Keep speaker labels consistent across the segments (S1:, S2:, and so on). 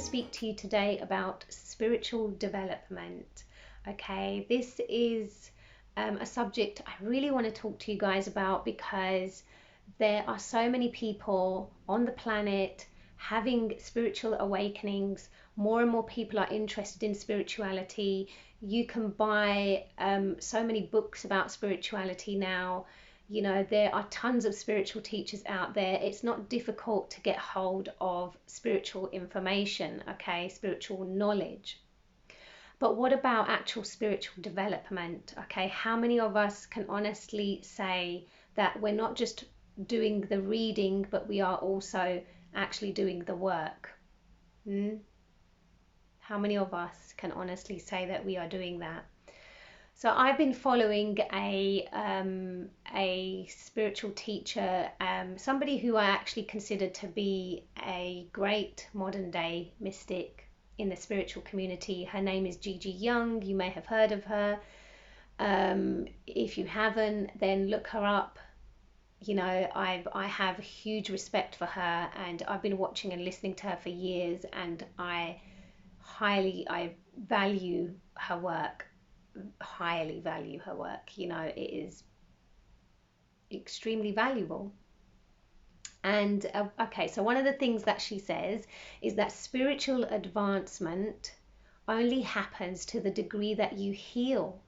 S1: speak to you today about spiritual development. Okay, this is a subject I really want to talk to you guys about because there are so many people on the planet having spiritual awakenings. More and more people are interested in spirituality. You can buy so many books about spirituality now. You know, there are tons of spiritual teachers out there. It's not difficult to get hold of spiritual information, okay, spiritual knowledge. But what about actual spiritual development? Okay, how many of us can honestly say that we're not just doing the reading, but we are also actually doing the work? How many of us can honestly say that we are doing that? So I've been following a spiritual teacher, somebody who I actually consider to be a great modern day mystic in the spiritual community. Her name is Gigi Young. You may have heard of her. If you haven't, then look her up. You know, I have huge respect for her, and I've been watching and listening to her for years, and I value her work. Highly value her work. You know, it is extremely valuable. And okay, so one of the things that she says is that spiritual advancement only happens to the degree that you heal.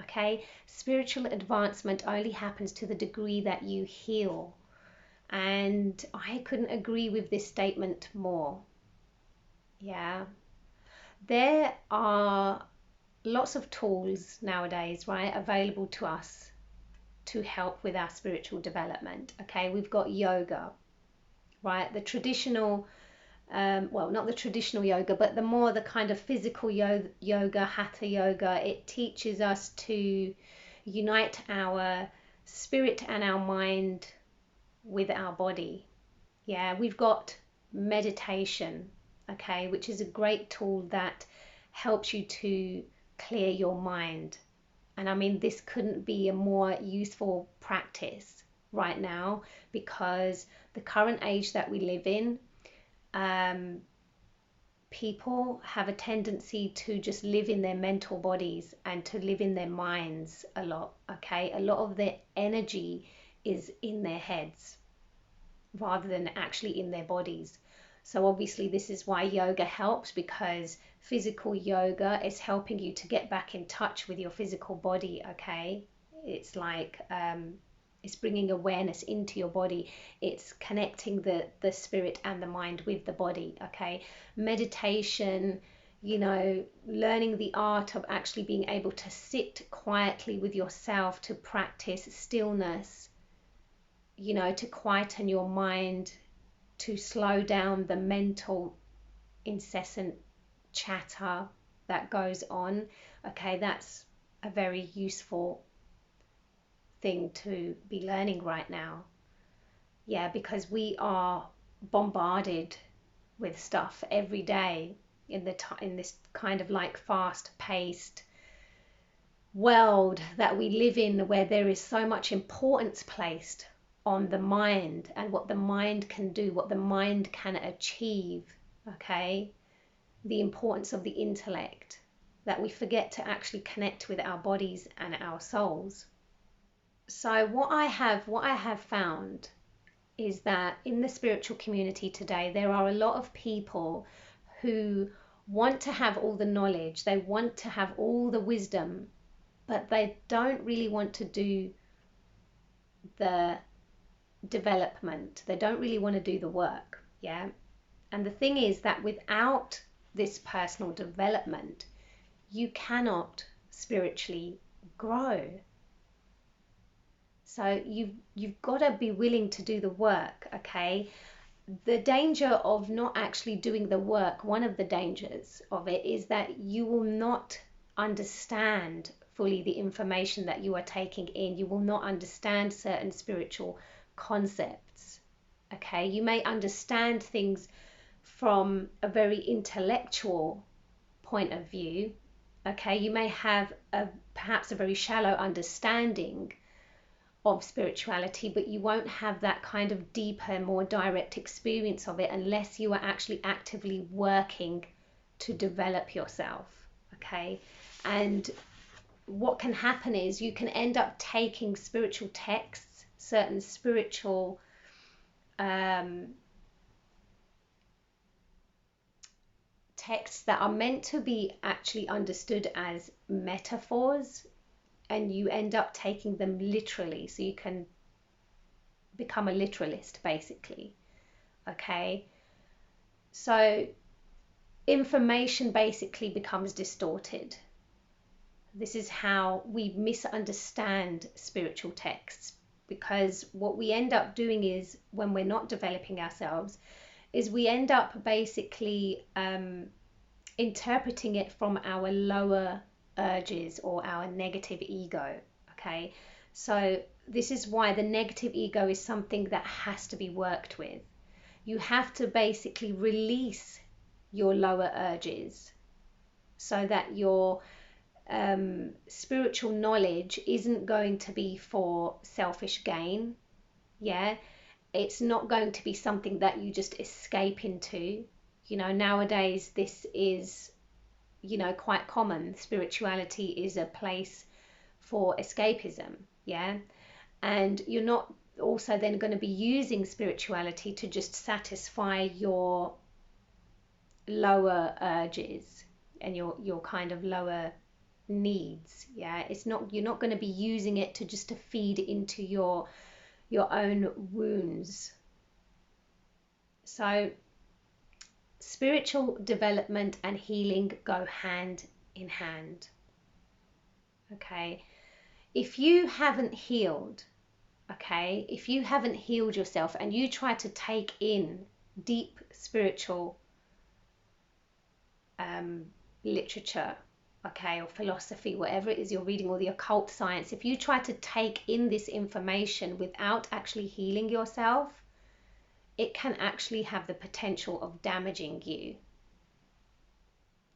S1: Okay, spiritual advancement only happens to the degree that you heal. And I couldn't agree with this statement more. Yeah, there are lots of tools nowadays, right, available to us to help with our spiritual development. Okay, we've got yoga, right, the traditional well, not the traditional yoga, but the kind of physical yoga, hatha yoga. It teaches us to unite our spirit and our mind with our body. Yeah, we've got meditation, okay, which is a great tool that helps you to clear your mind. And I mean, this couldn't be a more useful practice right now, because the current age that we live in, people have a tendency to just live in their mental bodies and to live in their minds a lot. Okay, a lot of their energy is in their heads rather than actually in their bodies. So obviously this is why yoga helps, because physical yoga is helping you to get back in touch with your physical body. Okay, it's like it's bringing awareness into your body. It's connecting the spirit and the mind with the body. Okay, meditation, you know, learning the art of actually being able to sit quietly with yourself, to practice stillness, you know, to quieten your mind, to slow down the mental incessant chatter that goes on. Okay, that's a very useful thing to be learning right now. Yeah, because we are bombarded with stuff every day in this kind of like fast-paced world that we live in, where there is so much importance placed on the mind and what the mind can do, what the mind can achieve. Okay, the importance of the intellect, that we forget to actually connect with our bodies and our souls. So what I have found is that in the spiritual community today, there are a lot of people who want to have all the knowledge, they want to have all the wisdom, but they don't really want to do the development. They don't really want to do the work. Yeah. And the thing is that without this personal development, you cannot spiritually grow. So you've got to be willing to do the work. Okay, the danger of not actually doing the work, one of the dangers of it is that you will not understand fully the information that you are taking in. You will not understand certain spiritual concepts. Okay, you may understand things from a very intellectual point of view. Okay, you may have perhaps a very shallow understanding of spirituality, but you won't have that kind of deeper, more direct experience of it unless you are actually actively working to develop yourself. Okay. And what can happen is you can end up taking spiritual texts, certain spiritual texts that are meant to be actually understood as metaphors, and you end up taking them literally, so you can become a literalist basically. Okay, so information basically becomes distorted. This is how we misunderstand spiritual texts, because what we end up doing is, when we're not developing ourselves, is we end up basically interpreting it from our lower urges or our negative ego. Okay, so this is why the negative ego is something that has to be worked with. You have to basically release your lower urges so that your spiritual knowledge isn't going to be for selfish gain. Yeah, it's not going to be something that you just escape into. You know, nowadays this is, you know, quite common. Spirituality is a place for escapism. Yeah, and you're not also then going to be using spirituality to just satisfy your lower urges and your kind of lower needs. Yeah, it's not, you're not going to be using it to just to feed into your own wounds. So spiritual development and healing go hand in hand. Okay, if you haven't healed, okay, if you haven't healed yourself and you try to take in deep spiritual literature, okay, or philosophy, whatever it is you're reading, or the occult science, if you try to take in this information without actually healing yourself, it can actually have the potential of damaging you.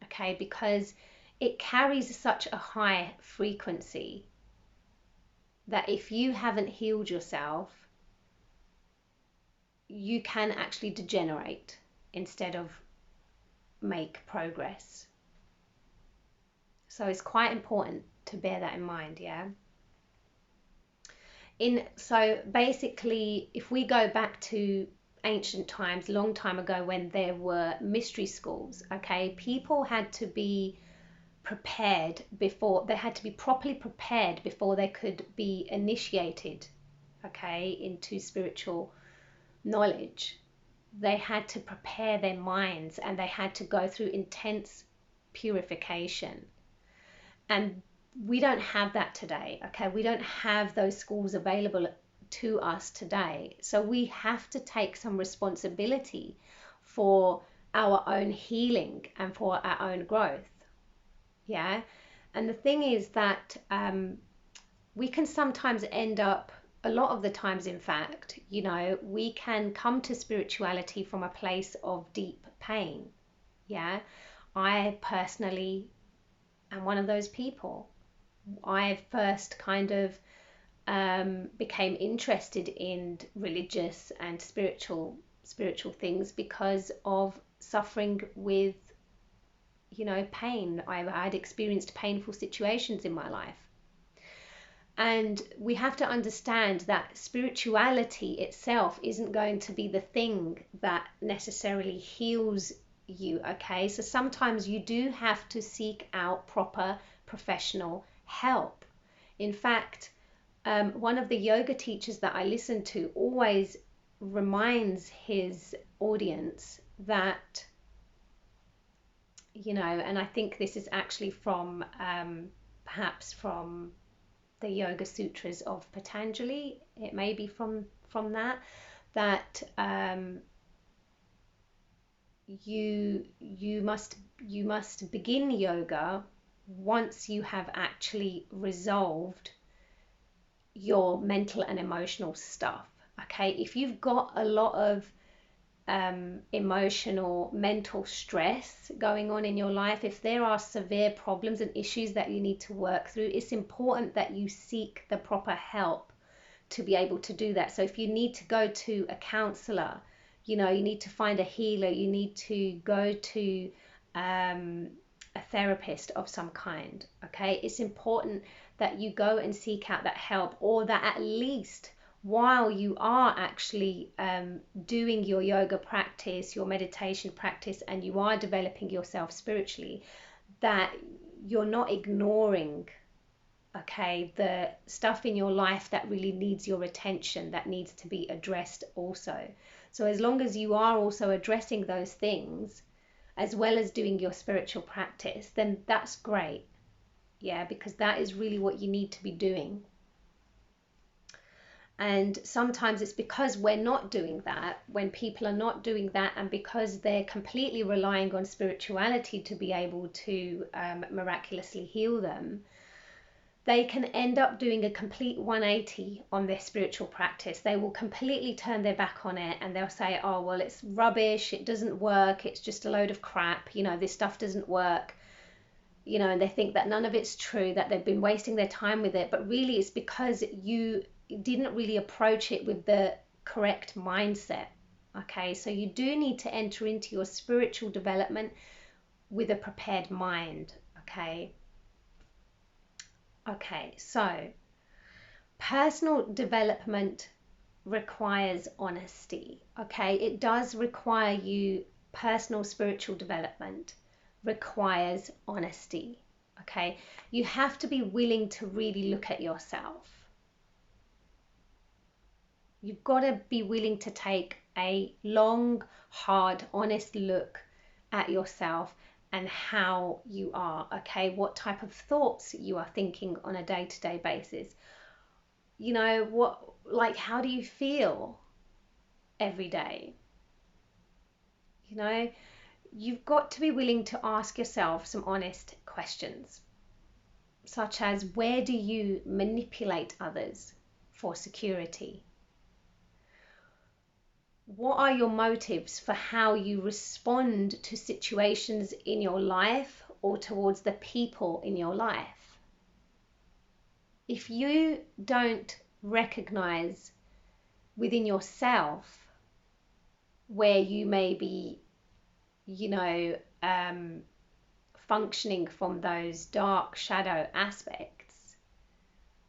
S1: Okay, because it carries such a high frequency that if you haven't healed yourself, you can actually degenerate instead of make progress. So it's quite important to bear that in mind. Yeah. So basically, if we go back to ancient times, long time ago, when there were mystery schools, okay, people had to be prepared before, they had to be properly prepared before they could be initiated, okay, into spiritual knowledge. They had to prepare their minds and they had to go through intense purification. And we don't have that today. Okay, we don't have those schools available to us today. So we have to take some responsibility for our own healing and for our own growth. Yeah. And the thing is that we can sometimes end up, a lot of the times in fact, you know, we can come to spirituality from a place of deep pain. Yeah. I personally am one of those people. I first kind of became interested in religious and spiritual things because of suffering with, you know, pain. I'd experienced painful situations in my life. And we have to understand that spirituality itself isn't going to be the thing that necessarily heals you, okay? So sometimes you do have to seek out proper professional help. In fact, one of the yoga teachers that I listen to always reminds his audience that, you know, and I think this is actually from perhaps from the Yoga Sutras of Patanjali, it may be from that you must begin yoga once you have actually resolved your mental and emotional stuff. Okay, if you've got a lot of emotional, mental stress going on in your life, if there are severe problems and issues that you need to work through, it's important that you seek the proper help to be able to do that. So if you need to go to a counselor, you know, you need to find a healer, you need to go to a therapist of some kind, okay? It's important that you go and seek out that help, or that at least while you are actually doing your yoga practice, your meditation practice, and you are developing yourself spiritually, that you're not ignoring, okay, the stuff in your life that really needs your attention, that needs to be addressed also. So as long as you are also addressing those things as well as doing your spiritual practice, then that's great. Yeah, because that is really what you need to be doing. And sometimes it's because we're not doing that, when people are not doing that, and because they're completely relying on spirituality to be able to miraculously heal them, they can end up doing a complete 180 on their spiritual practice. They will completely turn their back on it, and they'll say, oh, well, it's rubbish, it doesn't work, it's just a load of crap, you know, this stuff doesn't work, you know, and they think that none of it's true, that they've been wasting their time with it. But really it's because you didn't really approach it with the correct mindset. Okay, so you do need to enter into your spiritual development with a prepared mind. Okay, so personal development requires honesty. Okay, it does require you, personal spiritual development requires honesty. Okay, you have to be willing to really look at yourself. You've got to be willing to take a long, hard, honest look at yourself and how you are, okay? What type of thoughts you are thinking on a day-to-day basis. You know, how do you feel every day? You know, you've got to be willing to ask yourself some honest questions, such as, where do you manipulate others for security? What are your motives for how you respond to situations in your life or towards the people in your life? If you don't recognize within yourself where you may be, you know, functioning from those dark shadow aspects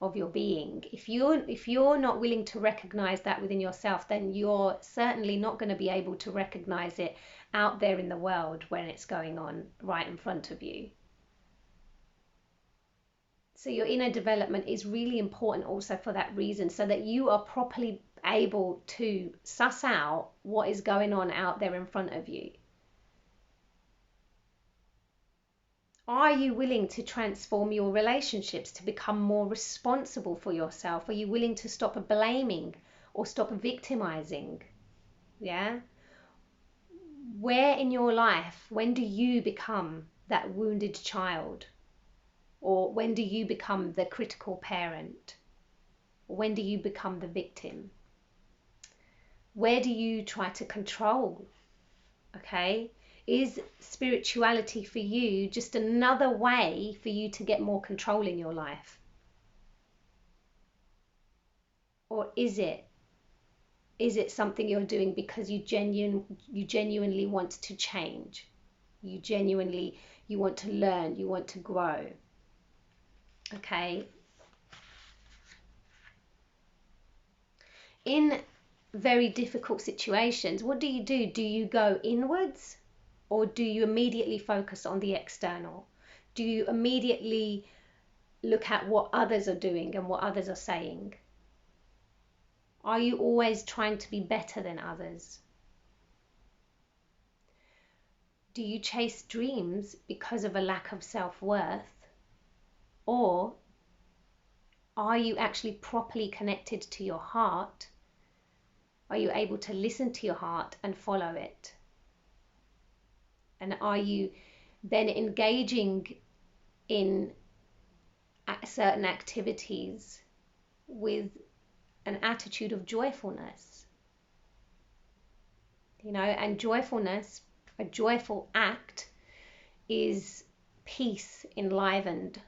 S1: of your being, if you're not willing to recognize that within yourself, then you're certainly not going to be able to recognize it out there in the world when it's going on right in front of you. So your inner development is really important also for that reason, so that you are properly able to suss out what is going on out there in front of you. Are you willing to transform your relationships to become more responsible for yourself? Are you willing to stop blaming or stop victimizing? Yeah? Where in your life, when do you become that wounded child? Or when do you become the critical parent? Or when do you become the victim? Where do you try to control? Okay? Is spirituality for you just another way for you to get more control in your life? Or is it something you're doing because you genuinely want to change? You want to learn, you want to grow. Okay? In very difficult situations, what do? Do you go inwards, or do you immediately focus on the external? Do you immediately look at what others are doing and what others are saying? Are you always trying to be better than others? Do you chase dreams because of a lack of self-worth? Or are you actually properly connected to your heart? Are you able to listen to your heart and follow it? And are you then engaging in certain activities with an attitude of joyfulness? You know, and joyfulness, a joyful act, is peace enlivened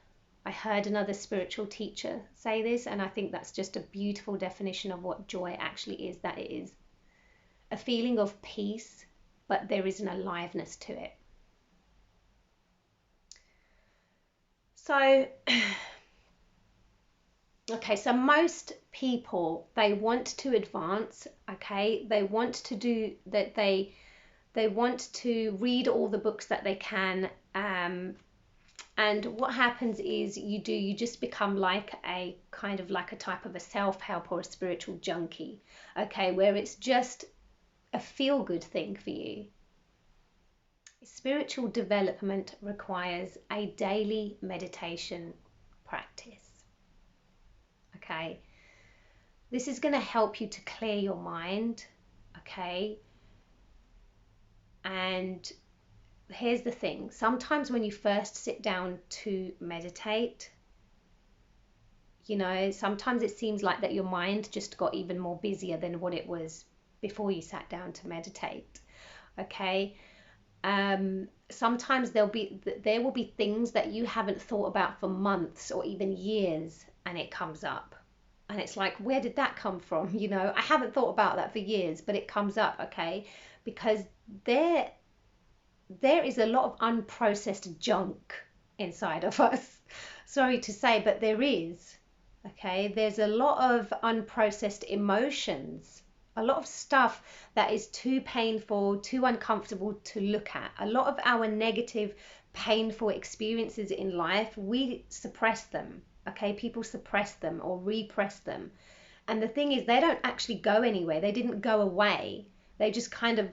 S1: I heard another spiritual teacher say this, and I think that's just a beautiful definition of what joy actually is, that it is a feeling of peace, but there is an aliveness to it. So, okay, so most people, they want to advance, okay? They want to do that, they want to read all the books that they can, and what happens is you just become like a kind of like a type of a self-help or a spiritual junkie, okay, where it's just a feel-good thing for you. Spiritual development requires a daily meditation practice, okay? This is going to help you to clear your mind, okay? And here's the thing, sometimes when you first sit down to meditate, you know, sometimes it seems like that your mind just got even more busier than what it was before you sat down to meditate, okay? Sometimes there will be things that you haven't thought about for months or even years, and it comes up, and it's like, where did that come from? You know, I haven't thought about that for years, but it comes up, okay? Because there is a lot of unprocessed junk inside of us. Sorry to say, but there is, okay? There's a lot of unprocessed emotions, a lot of stuff that is too painful, too uncomfortable to look at. A lot of our negative, painful experiences in life, we suppress them, okay? People suppress them or repress them. And the thing is, they don't actually go anywhere. They didn't go away. They just kind of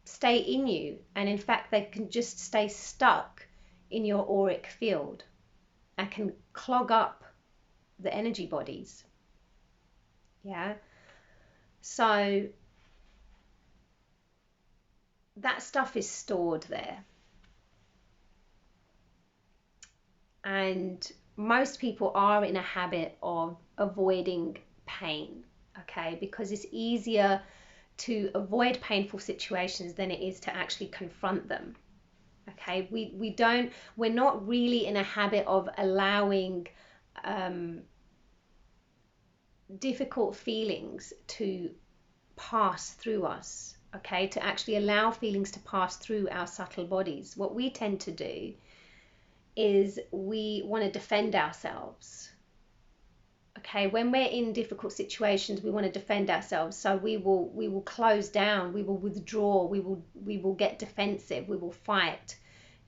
S1: stay in you, and in fact they can just stay stuck in your auric field and can clog up the energy bodies. Yeah, so that stuff is stored there, and most people are in a habit of avoiding pain, okay, because it's easier to avoid painful situations than it is to actually confront them, okay? We're not really in a habit of allowing difficult feelings to pass through us, okay, to actually allow feelings to pass through our subtle bodies. What we tend to do is we want to defend ourselves. Okay, when we're in difficult situations, we want to defend ourselves. So we will close down, we will withdraw, we will get defensive, we will fight,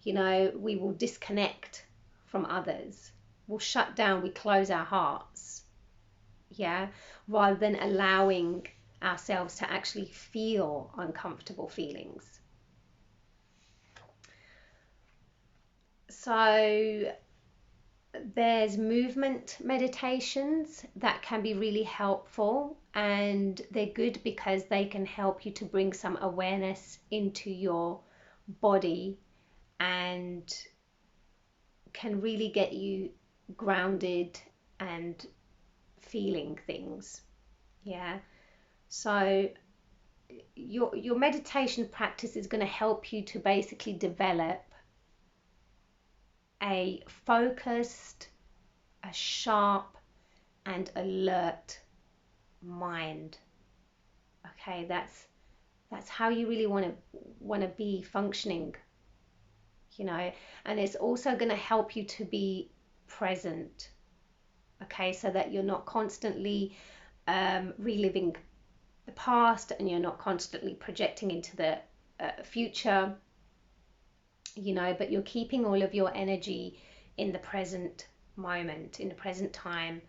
S1: you know, we will disconnect from others. We'll shut down, we close our hearts. Yeah, rather than allowing ourselves to actually feel uncomfortable feelings. So there's movement meditations that can be really helpful, and they're good because they can help you to bring some awareness into your body and can really get you grounded and feeling things. Yeah, so your meditation practice is going to help you to basically develop a focused, a sharp and alert mind. Okay, that's how you really want to be functioning, you know. And it's also going to help you to be present, okay, so that you're not constantly reliving the past, and you're not constantly projecting into the future, you know, but you're keeping all of your energy in the present moment, in the present time,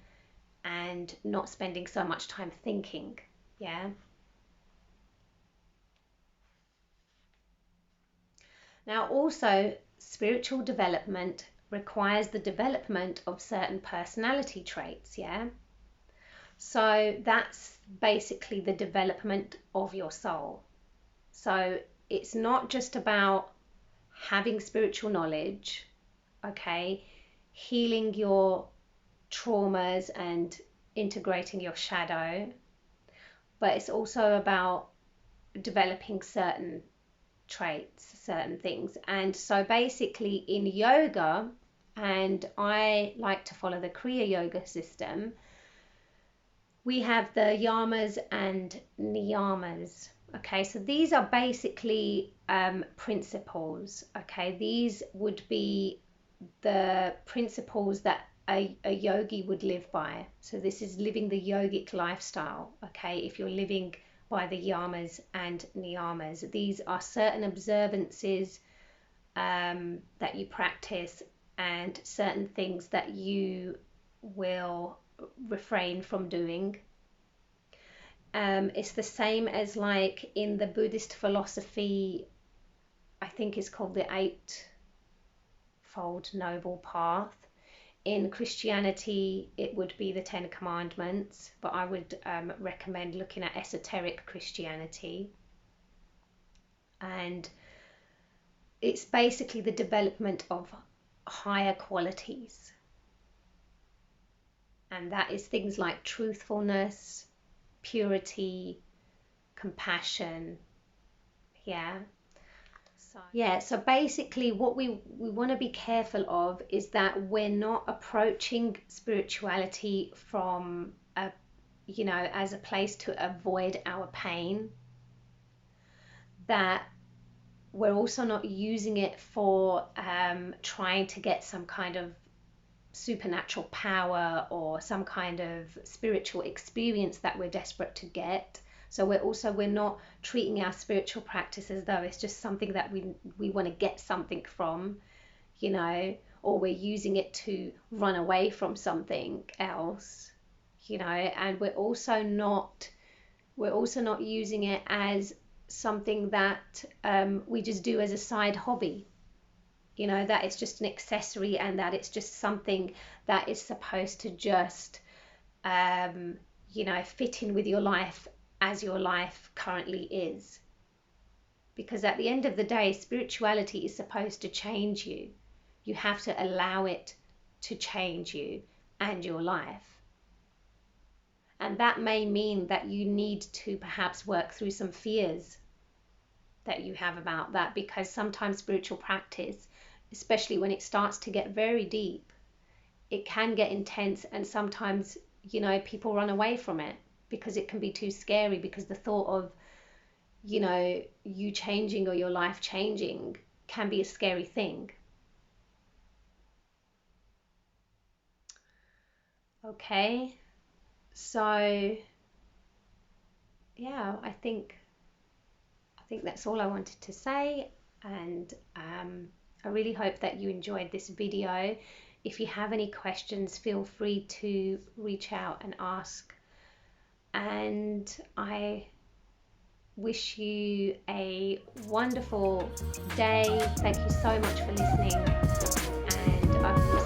S1: and not spending so much time thinking. Yeah. Now, also, spiritual development requires the development of certain personality traits. Yeah. So that's basically the development of your soul. So it's not just about having spiritual knowledge, okay, healing your traumas and integrating your shadow, but it's also about developing certain traits, certain things. And so basically in yoga and I like to follow the Kriya Yoga system, we have the yamas and niyamas. Okay, so these are basically principles. Okay, these would be the principles that a yogi would live by. So this is living the yogic lifestyle. Okay, if you're living by the yamas and niyamas, these are certain observances that you practice and certain things that you will refrain from doing. It's the same as like in the Buddhist philosophy, I think it's called the Eightfold Noble Path. In Christianity, it would be the Ten Commandments, but I would recommend looking at esoteric Christianity. And it's basically the development of higher qualities. And that is things like truthfulness, purity, compassion. So basically what we want to be careful of is that we're not approaching spirituality from as a place to avoid our pain, that we're also not using it for trying to get some kind of supernatural power or some kind of spiritual experience that we're desperate to get. So we're not treating our spiritual practice as though it's just something that we want to get something from, or we're using it to run away from something else, and we're also not using it as something that we just do as a side hobby, that it's just an accessory and that it's just something that is supposed to just fit in with your life as your life currently is. Because at the end of the day, spirituality is supposed to change you. You have to allow it to change you and your life. And that may mean that you need to perhaps work through some fears that you have about that, because sometimes spiritual practice, especially when it starts to get very deep, it can get intense, and sometimes people run away from it because it can be too scary, because the thought of you changing or your life changing can be a scary thing. Okay, so yeah, I think that's all I wanted to say, and I really hope that you enjoyed this video. If you have any questions, feel free to reach out and ask, and I wish you a wonderful day. Thank you so much for listening, and I will